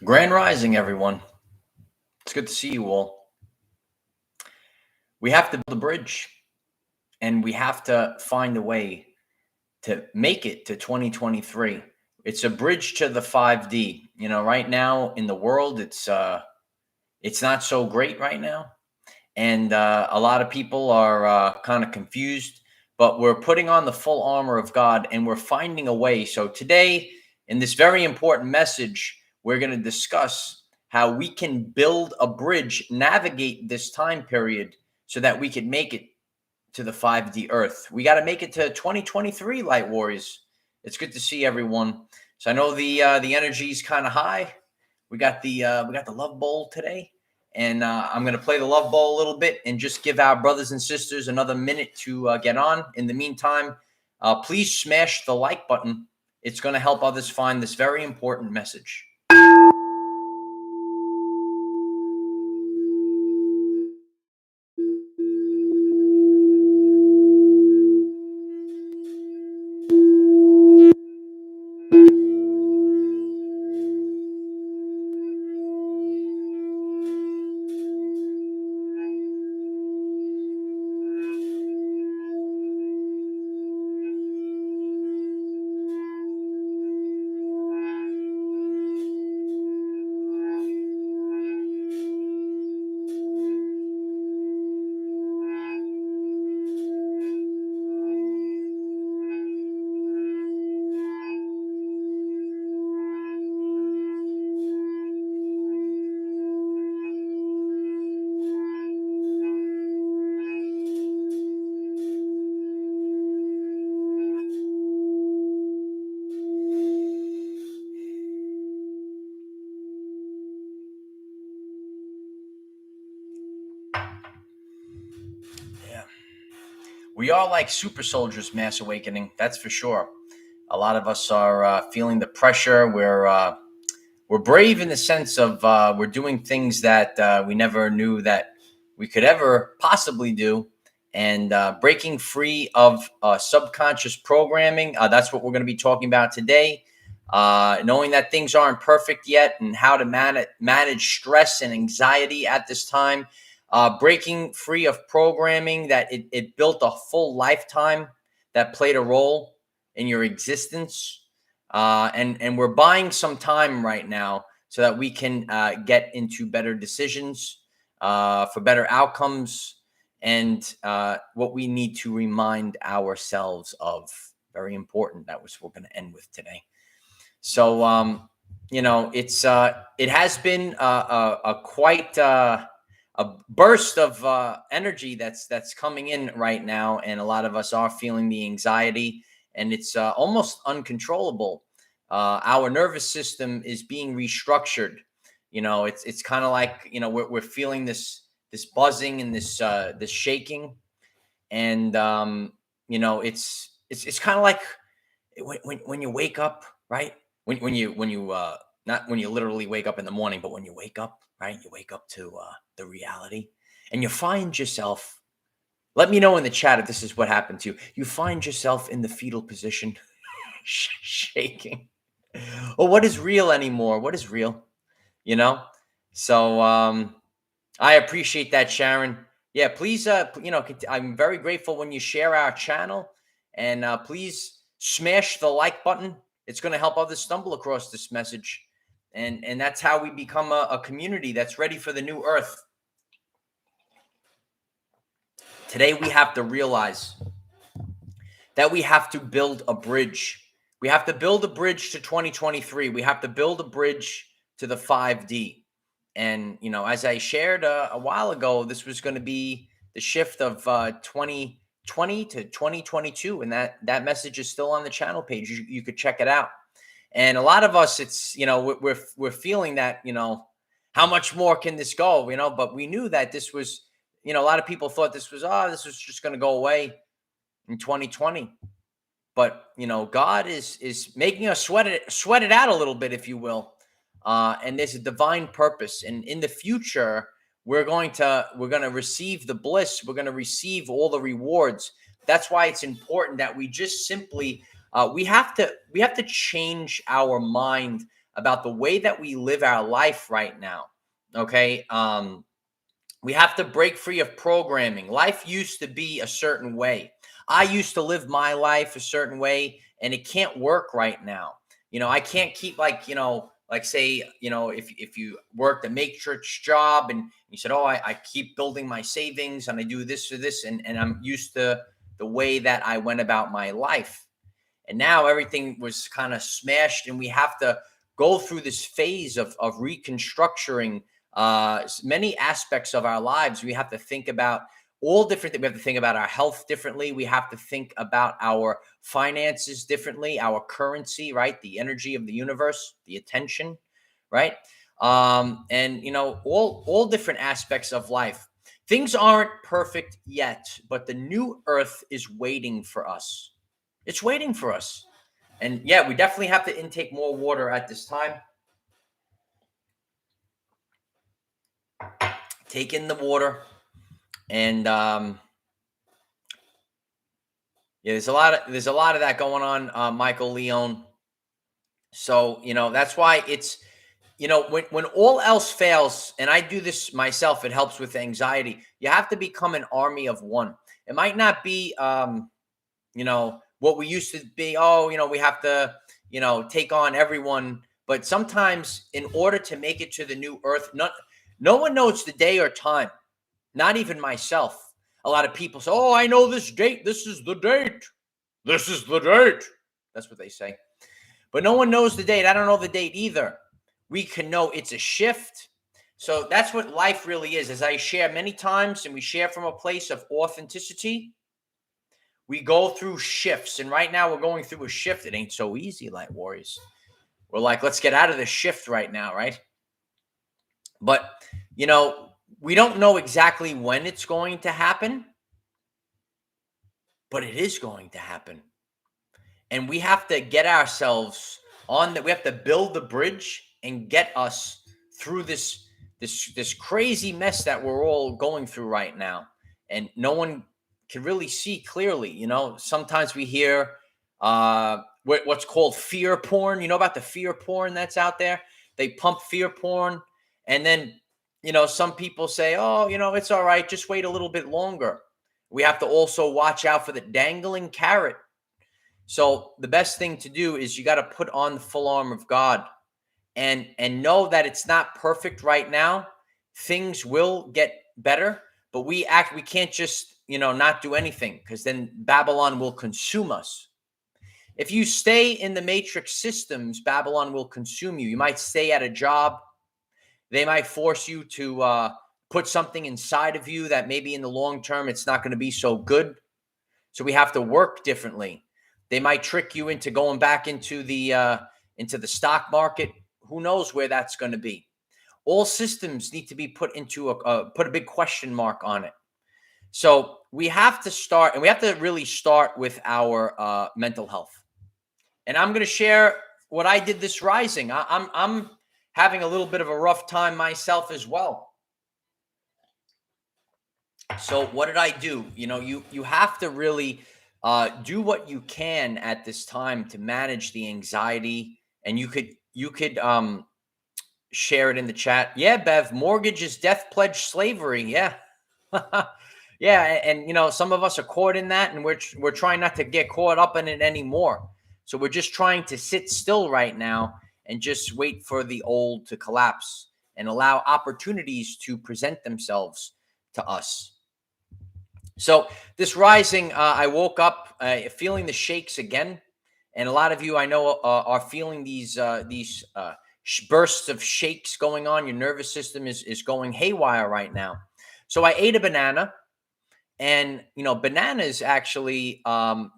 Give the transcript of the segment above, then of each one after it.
Grand Rising, everyone. It's good to see you all. We have to build a bridge and we have to find a way to make it to 2023. It's a bridge to the 5D. Right now in the world, it's not so great right now. And a lot of people are kind of confused, but we're putting on the full armor of God and we're finding a way. So today, in this very important message, we're going to discuss how we can build a bridge, navigate this time period so that we can make it to the 5D Earth. We got to make it to 2023, Light Warriors. It's good to see everyone. So I know the energy is kind of high. We got the love bowl today. And I'm going to play the love ball a little bit and just give our brothers and sisters another minute to get on. In the meantime, please smash the like button. It's going to help others find this very important message. Yeah. We are like super soldiers, mass awakening. That's for sure. A lot of us are feeling the pressure. We're brave in the sense of we're doing things that we never knew that we could ever possibly do, and breaking free of subconscious programming. That's what we're going to be talking about today. Knowing that things aren't perfect yet and how to manage stress and anxiety at this time. Breaking free of programming that it built a full lifetime that played a role in your existence. And we're buying some time right now so that we can get into better decisions for better outcomes and what we need to remind ourselves of. Very important. That was what we're going to end with today. So, it has been a quite a burst of energy that's coming in right now, and a lot of us are feeling the anxiety, and it's almost uncontrollable. Our nervous system is being restructured. It's kind of like we're feeling this buzzing and this shaking, and it's kind of like when you wake up, right? When you not when you literally wake up in the morning, but when you wake up, right? You wake up to the reality, and you find yourself. Let me know in the chat if this is what happened to you. You find yourself in the fetal position, shaking. Well, what is real anymore? What is real? You know. So I appreciate that, Sharon. Yeah, please. I'm very grateful when you share our channel, and please smash the like button. It's going to help others stumble across this message, and that's how we become a community that's ready for the new earth. Today, we have to realize that we have to build a bridge. We have to build a bridge to 2023. We have to build a bridge to the 5D. And, as I shared a while ago, this was going to be the shift of 2020 to 2022. And that message is still on the channel page. You could check it out. And a lot of us, it's, we're feeling that, how much more can this go, but we knew that this was, a lot of people thought this was just going to go away in 2020. But, God is making us sweat it out a little bit, if you will. And there's a divine purpose. And in the future, we're going to receive the bliss. We're going to receive all the rewards. That's why it's important that we just simply, we have to change our mind about the way that we live our life right now. Okay. We have to break free of programming. Life used to be a certain way. I used to live my life a certain way, and it can't work right now. I can't keep like say, if you worked a matrix job and you said, oh, I keep building my savings and I do this or this, and I'm used to the way that I went about my life. And now everything was kind of smashed, and we have to go through this phase of reconstructuring many aspects of our lives. We have to think about all different things. We have to think about our health differently. We have to think about our finances differently, our currency, right? The energy of the universe, the attention, right? And all different aspects of life. Things aren't perfect yet, but the new earth is waiting for us. It's waiting for us. And yeah, we definitely have to intake more water at this time. Take in the water. And yeah, there's a lot of that going on, Michael Leone. So, that's why it's, when all else fails, and I do this myself, it helps with anxiety. You have to become an army of one. It might not be what we used to be. Oh, we have to, take on everyone. But sometimes in order to make it to the new earth, no one knows the day or time, not even myself. A lot of people say, oh, I know this date. This is the date. This is the date. That's what they say. But no one knows the date. I don't know the date either. We can know it's a shift. So that's what life really is. As I share many times, and we share from a place of authenticity, we go through shifts. And right now we're going through a shift. It ain't so easy, Light Warriors. We're like, let's get out of this shift right now, right? But, we don't know exactly when it's going to happen, but it is going to happen. And we have to get ourselves on that. We have to build the bridge and get us through this crazy mess that we're all going through right now. And no one can really see clearly. Sometimes we hear what's called fear porn. You know about the fear porn that's out there? They pump fear porn. And then, some people say, oh, it's all right. Just wait a little bit longer. We have to also watch out for the dangling carrot. So the best thing to do is you got to put on the full armor of God and know that it's not perfect right now. Things will get better, but we can't just, not do anything, because then Babylon will consume us. If you stay in the matrix systems, Babylon will consume you. You might stay at a job. They might force you to put something inside of you that maybe in the long term, it's not going to be so good. So we have to work differently. They might trick you into going back into the stock market. Who knows where that's going to be? All systems need to be put into put a big question mark on it. So we have to start, and we have to really start with our mental health. And I'm going to share what I did this rising. I'm having a little bit of a rough time myself as well. So what did I do? You have to really do what you can at this time to manage the anxiety. And you could share it in the chat. Yeah, Bev, mortgage is death pledge slavery. Yeah. Yeah. And some of us are caught in that, and we're trying not to get caught up in it anymore. So we're just trying to sit still right now and just wait for the old to collapse and allow opportunities to present themselves to us. So this rising, I woke up feeling the shakes again. And a lot of you I know are feeling these bursts of shakes going on. Your nervous system is going haywire right now. So I ate a banana, and bananas actually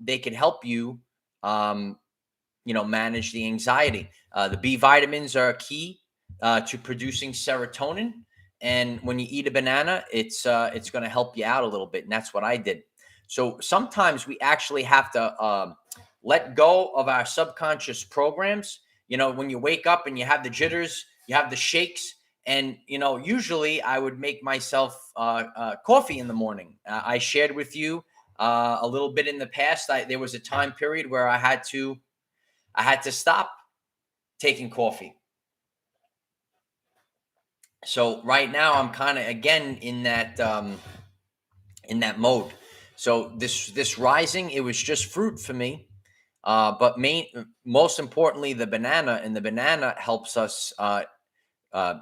they can help you manage the anxiety. The B vitamins are key to producing serotonin, and when you eat a banana, it's going to help you out a little bit, and that's what I did. So sometimes we actually have to let go of our subconscious programs. When you wake up and you have the jitters, you have the shakes, and usually I would make myself coffee in the morning. I shared with you a little bit in the past. There was a time period where I had to stop taking coffee. So right now I'm kind of again in that mode. So this rising, it was just fruit for me. But most importantly, the banana, and the banana helps us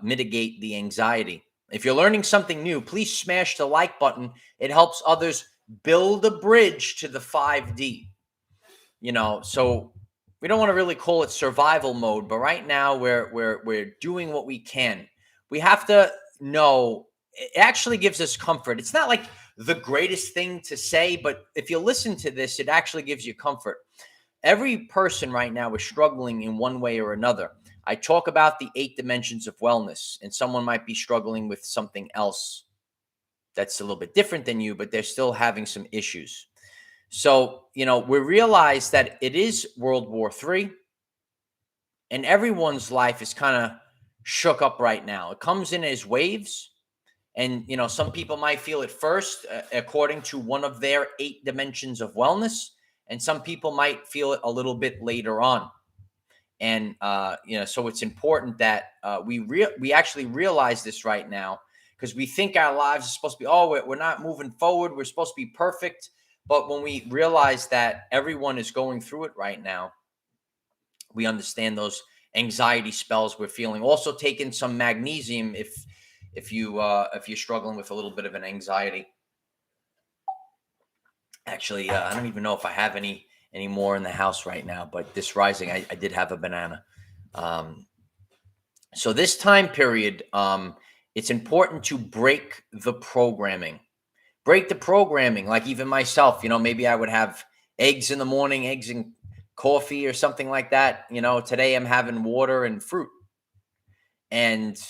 mitigate the anxiety. If you're learning something new, please smash the like button. It helps others build a bridge to the 5D. So we don't want to really call it survival mode, but right now we're doing what we can. We have to know it actually gives us comfort. It's not like the greatest thing to say, but if you listen to this, it actually gives you comfort. Every person right now is struggling in one way or another. I talk about the 8 dimensions of wellness, and someone might be struggling with something else that's a little bit different than you, but they're still having some issues. So, we realize that it is World War III, and everyone's life is kind of shook up right now. It comes in as waves, and, some people might feel it first, according to one of their 8 dimensions of wellness, and some people might feel it a little bit later on. And, so it's important that we actually realize this right now, because we think our lives are supposed to be, we're not moving forward. We're supposed to be perfect. But when we realize that everyone is going through it right now, we understand those anxiety spells we're feeling. Also, take in some magnesium if you're struggling with a little bit of an anxiety. Actually, I don't even know if I have any more in the house right now. But this rising, I did have a banana. So this time period, it's important to break the programming. Break the programming. Like even myself, maybe I would have eggs in the morning, eggs and coffee or something like that. Today I'm having water and fruit. And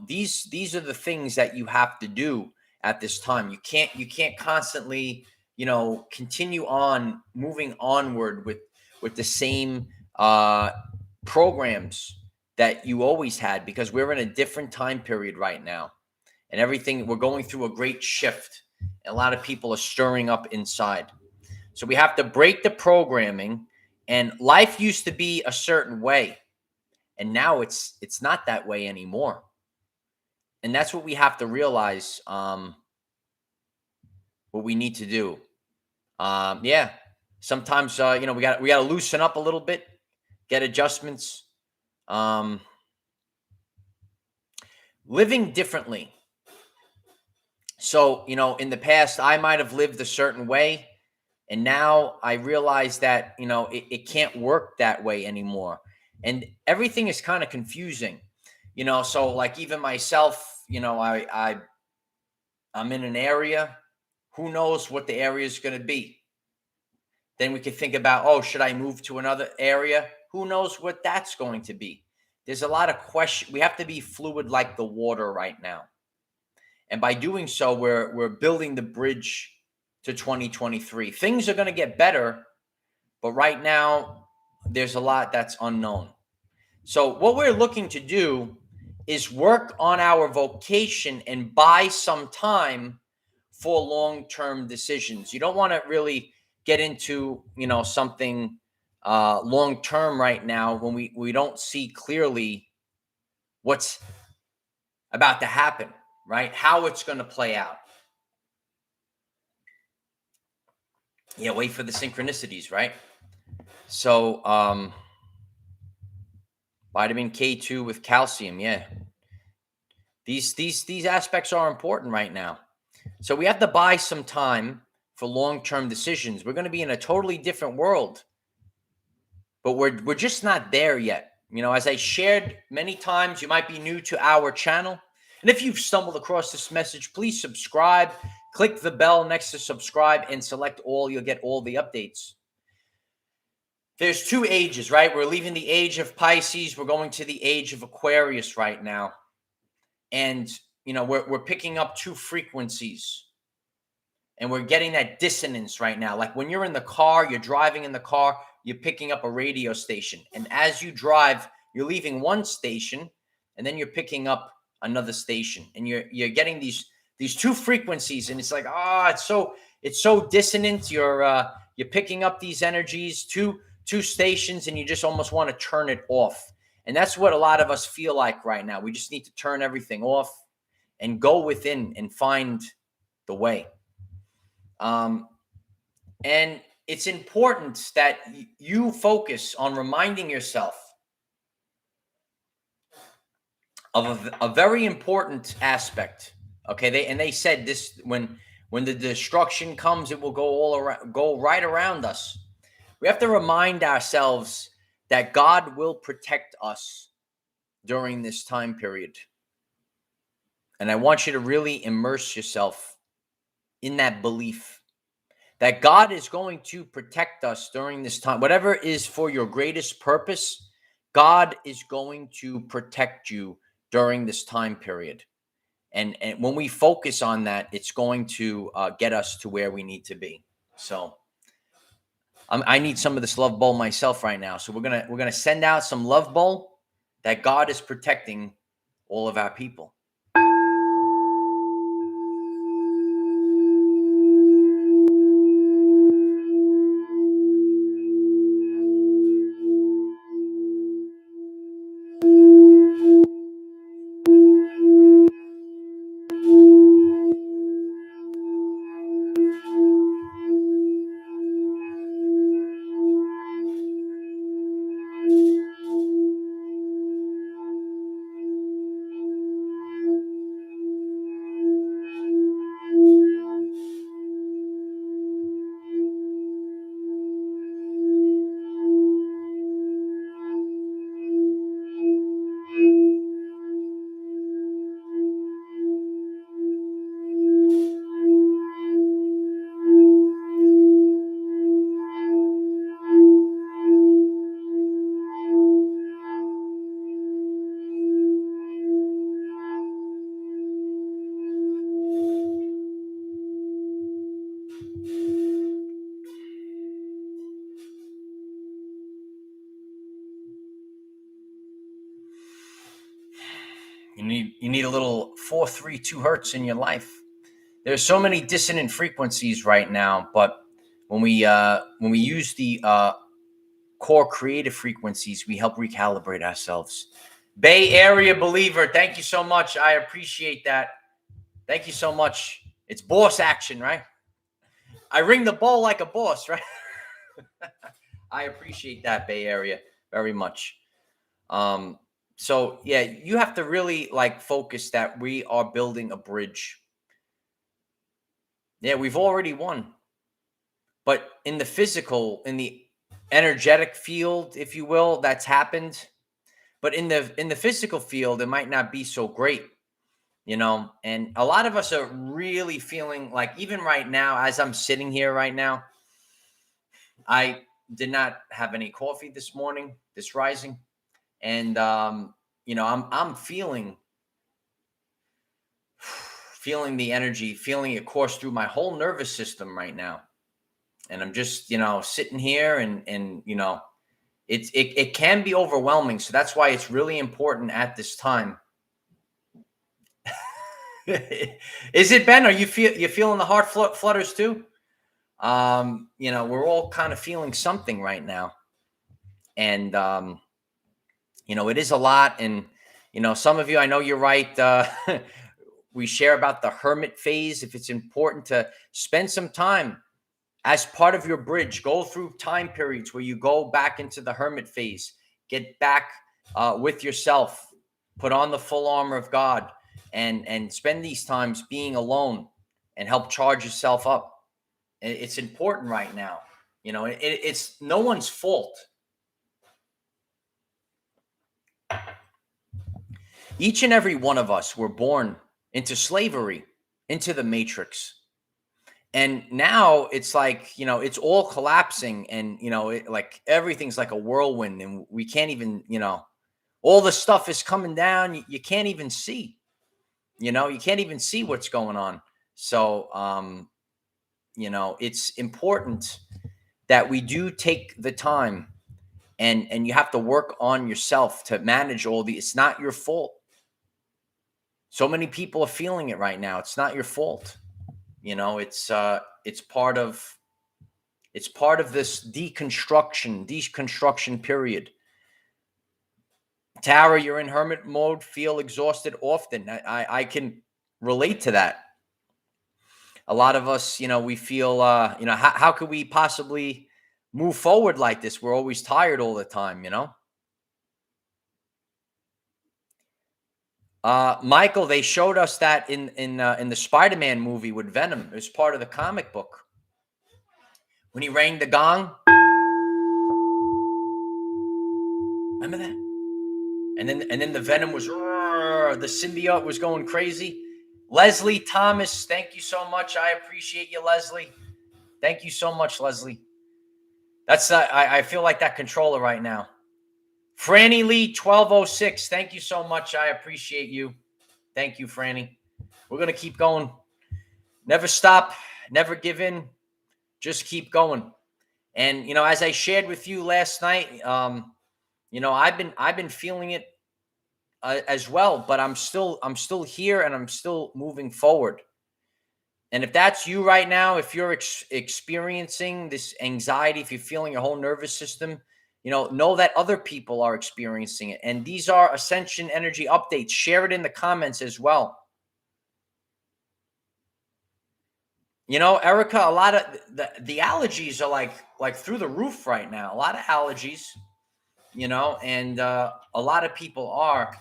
these are the things that you have to do at this time. You can't constantly continue on moving onward with the same programs that you always had, because we're in a different time period right now, and we're going through a great shift. A lot of people are stirring up inside. So we have to break the programming, and life used to be a certain way, and now it's not that way anymore. And that's what we have to realize, what we need to do. Yeah. Sometimes we got to loosen up a little bit, get adjustments. Living differently. So, in the past, I might have lived a certain way, and now I realize that, it can't work that way anymore. And everything is kind of confusing, so like even myself, I'm in an area, who knows what the area is going to be. Then we could think about, should I move to another area? Who knows what that's going to be? There's a lot of questions. We have to be fluid like the water right now. And by doing so, we're building the bridge to 2023. Things are going to get better, but right now there's a lot that's unknown. So what we're looking to do is work on our vocation and buy some time for long-term decisions. You don't want to really get into, something long-term right now when we don't see clearly what's about to happen, right? How it's going to play out. Yeah, wait for the synchronicities, right? So, vitamin K2 with calcium, yeah. These aspects are important right now. So we have to buy some time for long-term decisions. We're going to be in a totally different world, but we're just not there yet. As I shared many times, you might be new to our channel. And if you've stumbled across this message, please subscribe, click the bell next to subscribe, and select all. You'll get all the updates. There's 2 ages, right? We're leaving the age of Pisces. We're going to the age of Aquarius right now. And, we're picking up 2 frequencies. And we're getting that dissonance right now. Like when you're in the car, you're driving in the car, you're picking up a radio station. And as you drive, you're leaving one station, and then you're picking up another station. And you're getting these 2 frequencies. And it's like, it's so dissonant. You're picking up these energies, two stations, and you just almost want to turn it off. And that's what a lot of us feel like right now. We just need to turn everything off and go within and find the way. And it's important that you focus on reminding yourself of a very important aspect. Okay, they said this, when the destruction comes, it will go right around us. We have to remind ourselves that God will protect us during this time period. And I want you to really immerse yourself in that belief that God is going to protect us during this time. Whatever is for your greatest purpose, God is going to protect you during this time period. And when we focus on that, it's going to get us to where we need to be. So I need some of this love bowl myself right now. So we're gonna send out some love bowl that God is protecting all of our people. You need a little 432 hertz in your life. There's so many dissonant frequencies right now, but when we use the core creative frequencies, we help recalibrate ourselves. Bay Area believer, thank you so much. I appreciate that. Thank you so much. It's boss action, right? I ring the ball like a boss, right? I appreciate that, Bay Area, very much. So yeah, you have to really focus that we are building a bridge. Yeah, we've already won. But in the physical, in the energetic field, if you will, that's happened. But in the physical field, it might not be so great, And a lot of us are really feeling like, even right now, as I'm sitting here right now, I did not have any coffee this morning, this rising, and I'm feeling the energy, feeling it course through my whole nervous system right now. And I'm just, sitting here and it can be overwhelming. So that's why it's really important at this time. Is it, Ben? Are you feeling the heart flutters too? We're all kind of feeling something right now. And it is a lot. And some of you, I know you're right. We share about the hermit phase. If it's important to spend some time as part of your bridge, go through time periods where you go back into the hermit phase, get back with yourself, put on the full armor of God, and spend these times being alone and help charge yourself up. It's important right now. It's no one's fault. Each and every one of us were born into slavery, into the matrix. And now it's like, it's all collapsing, and, everything's like a whirlwind, and we can't even, all the stuff is coming down. You can't even see, you can't even see what's going on. So, it's important that we do take the time, and you have to work on yourself to manage all the, it's not your fault. So many people are feeling it right now. It's not your fault. It's part of this deconstruction period. Tara, you're in hermit mode, feel exhausted often. I can relate to that. A lot of us, we feel, how could we possibly move forward like this? We're always tired all the time. Michael, they showed us that in the Spider-Man movie with Venom. It was part of the comic book. When he rang the gong, remember that? And then the Venom was, the symbiote was going crazy. Leslie Thomas, thank you so much. I appreciate you, Leslie. Thank you so much, Leslie. That's I feel like that controller right now. Franny Lee 1206, thank you so much. I appreciate you. Thank you, Franny. We're gonna keep going. Never stop, never give in. Just keep going. And as I shared with you last night, I've been feeling it as well, but I'm still here and I'm still moving forward. And if that's you right now, if you're experiencing this anxiety, if you're feeling your whole nervous system, know that other people are experiencing it. And these are Ascension Energy updates. Share it in the comments as well. Erica, a lot of the allergies are like through the roof right now. A lot of allergies, and a lot of people are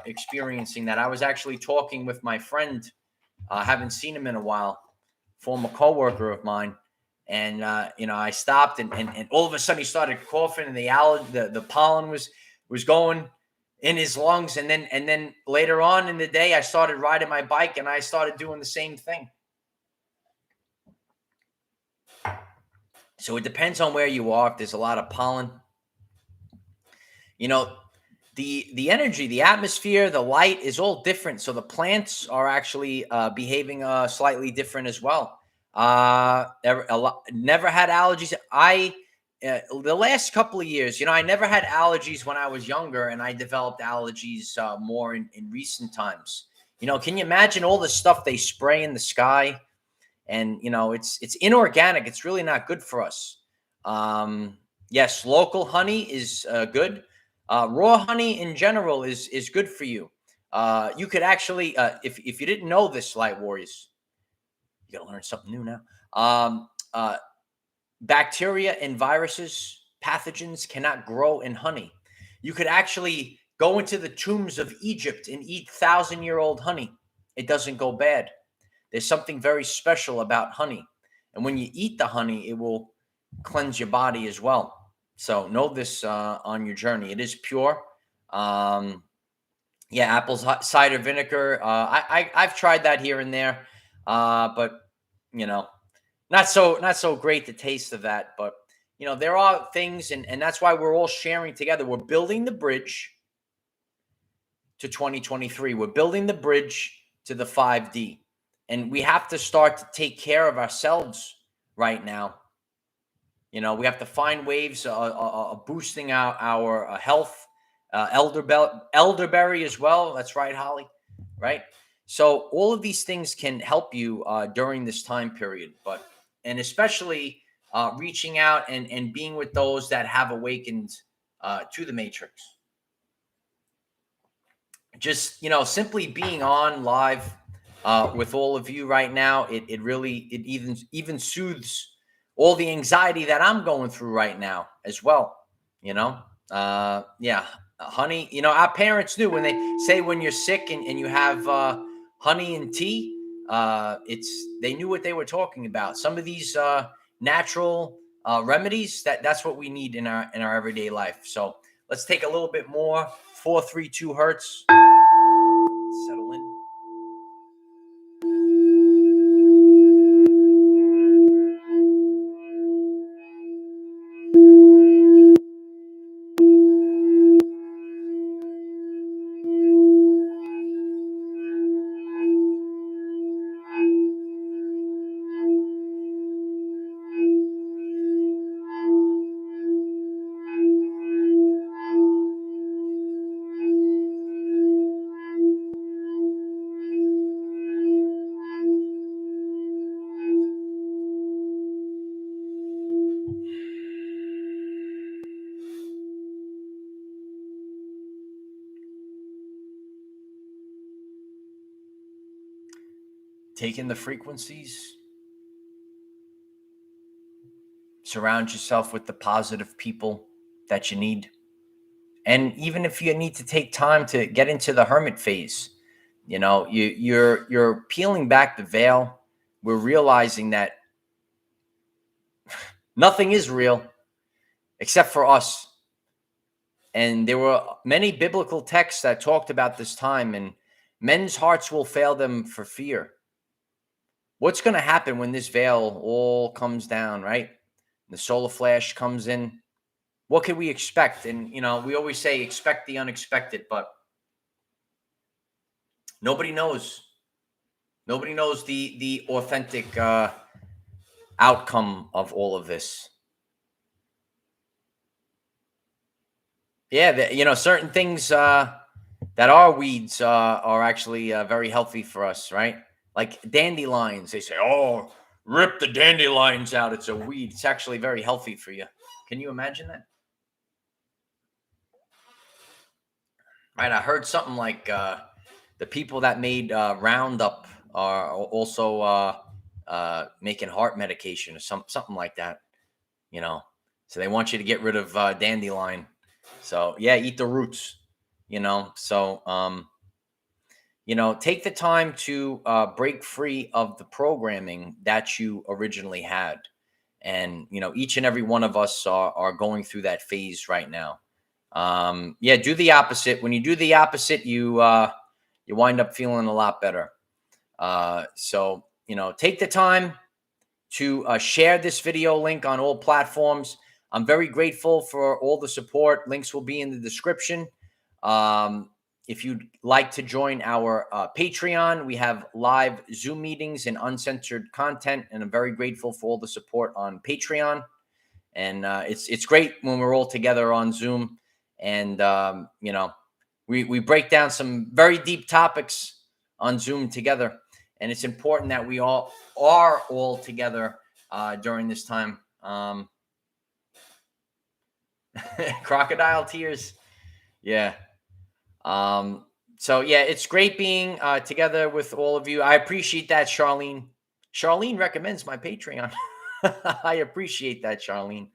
experiencing that. I was actually talking with my friend. Haven't seen him in a while, former coworker of mine. And, I stopped and all of a sudden he started coughing and the pollen was going in his lungs. And then later on in the day, I started riding my bike and I started doing the same thing. So it depends on where you are. If there's a lot of pollen, the energy, the atmosphere, the light is all different. So the plants are actually behaving slightly different as well. Never had allergies. The last couple of years, I never had allergies when I was younger, and I developed allergies more in recent times. Can you imagine all the stuff they spray in the sky? And it's inorganic. It's really not good for us. Yes, local honey is good. Raw honey in general is good for you. You could actually, if you didn't know this, Light Warriors, you got to learn something new now. Bacteria and viruses, pathogens cannot grow in honey. You could actually go into the tombs of Egypt and eat 1,000-year-old honey. It doesn't go bad. There's something very special about honey. And when you eat the honey, it will cleanse your body as well. So know this on your journey. It is pure. Yeah, apple cider vinegar. I've tried that here and there, but not so great the taste of that. But there are things, and that's why we're all sharing together. We're building the bridge to 2023. We're building the bridge to the 5D. And we have to start to take care of ourselves right now. We have to find ways of boosting our health. Elderberry as well. That's right, Holly. Right. So all of these things can help you during this time period, and especially reaching out and being with those that have awakened to the matrix. Just, simply being on live with all of you right now, it even soothes all the anxiety that I'm going through right now as well. Yeah, honey. Our parents knew when they say when you're sick and you have honey and tea, they knew what they were talking about. Some of these natural remedies that's what we need in our everyday life. So let's take a little bit more. 432 hertz. Settle in. Take in the frequencies. Surround yourself with the positive people that you need. And even if you need to take time to get into the hermit phase, you're peeling back the veil. We're realizing that nothing is real except for us. And there were many biblical texts that talked about this time, and men's hearts will fail them for fear. What's going to happen when this veil all comes down, right? The solar flash comes in. What can we expect? And, we always say expect the unexpected, but nobody knows. Nobody knows the authentic outcome of all of this. Yeah, certain things that are weeds are actually very healthy for us, right? Like dandelions. They say, oh, rip the dandelions out. It's a weed. It's actually very healthy for you. Can you imagine that? Right. I heard something like the people that made Roundup are also making heart medication or something like that, So they want you to get rid of dandelion. So yeah, eat the roots, So, take the time to break free of the programming that you originally had. And, each and every one of us are going through that phase right now. Do the opposite. When you do the opposite, you wind up feeling a lot better. So, take the time to share this video link on all platforms. I'm very grateful for all the support. Links will be in the description. If you'd like to join our Patreon, we have live Zoom meetings and uncensored content, and I'm very grateful for all the support on Patreon. And it's great when we're all together on Zoom, and we break down some very deep topics on Zoom together, and it's important that we all are all together during this time. Crocodile tears, yeah. So yeah, it's great being together with all of you. I appreciate that, Charlene. Charlene recommends my Patreon. I appreciate that, Charlene.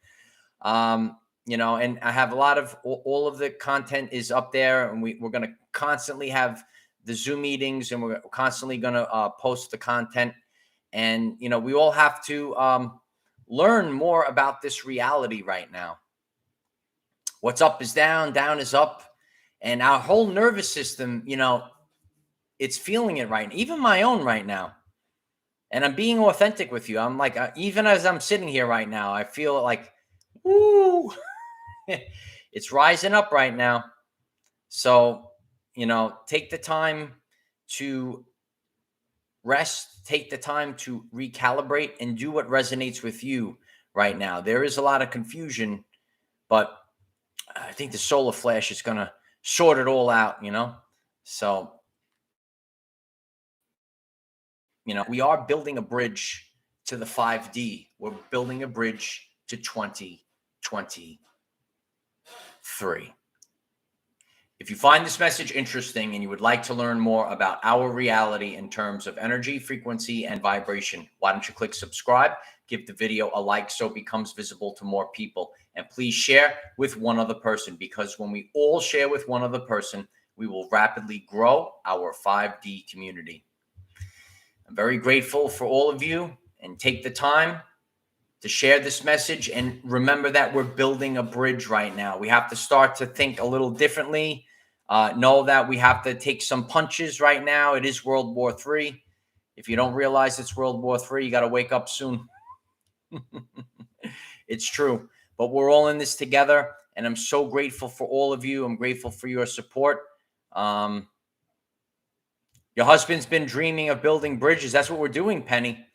And I have a lot of all of the content is up there, and we're going to constantly have the Zoom meetings, and we're constantly going to post the content. And, we all have to learn more about this reality right now. What's up is down, down is up. And our whole nervous system, it's feeling it right. Even my own right now. And I'm being authentic with you. I'm like, even as I'm sitting here right now, I feel like, woo, it's rising up right now. So, take the time to rest, take the time to recalibrate, and do what resonates with you right now. There is a lot of confusion, but I think the solar flash is going to sort it all out, So, we are building a bridge to the 5D. We're building a bridge to 2023. If you find this message interesting and you would like to learn more about our reality in terms of energy, frequency, and vibration, why don't you click subscribe, give the video a like so it becomes visible to more people, and please share with one other person, because when we all share with one other person, we will rapidly grow our 5D community. I'm very grateful for all of you, and take the time to share this message. And remember that we're building a bridge right now. We have to start to think a little differently. Know that we have to take some punches right now. It is World War III. If you don't realize it's World War III, you got to wake up soon. It's true. But we're all in this together, and I'm so grateful for all of you. I'm grateful for your support. Your husband's been dreaming of building bridges. That's what we're doing, Penny.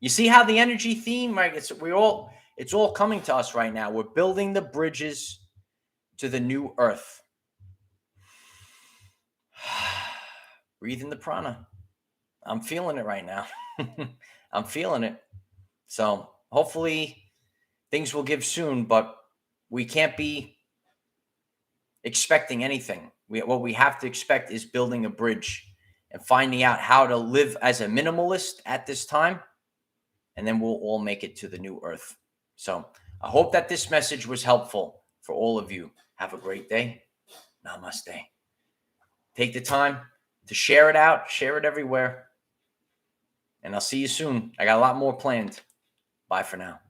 You see how the energy theme, right? It's all coming to us right now. We're building the bridges to the new earth. Breathe in the prana. I'm feeling it right now. I'm feeling it. So hopefully things will give soon, but we can't be expecting anything. What we have to expect is building a bridge. and finding out how to live as a minimalist at this time. And then we'll all make it to the new earth. So I hope that this message was helpful for all of you. Have a great day. Namaste. Take the time to share it out, share it everywhere. And I'll see you soon. I got a lot more planned. Bye for now.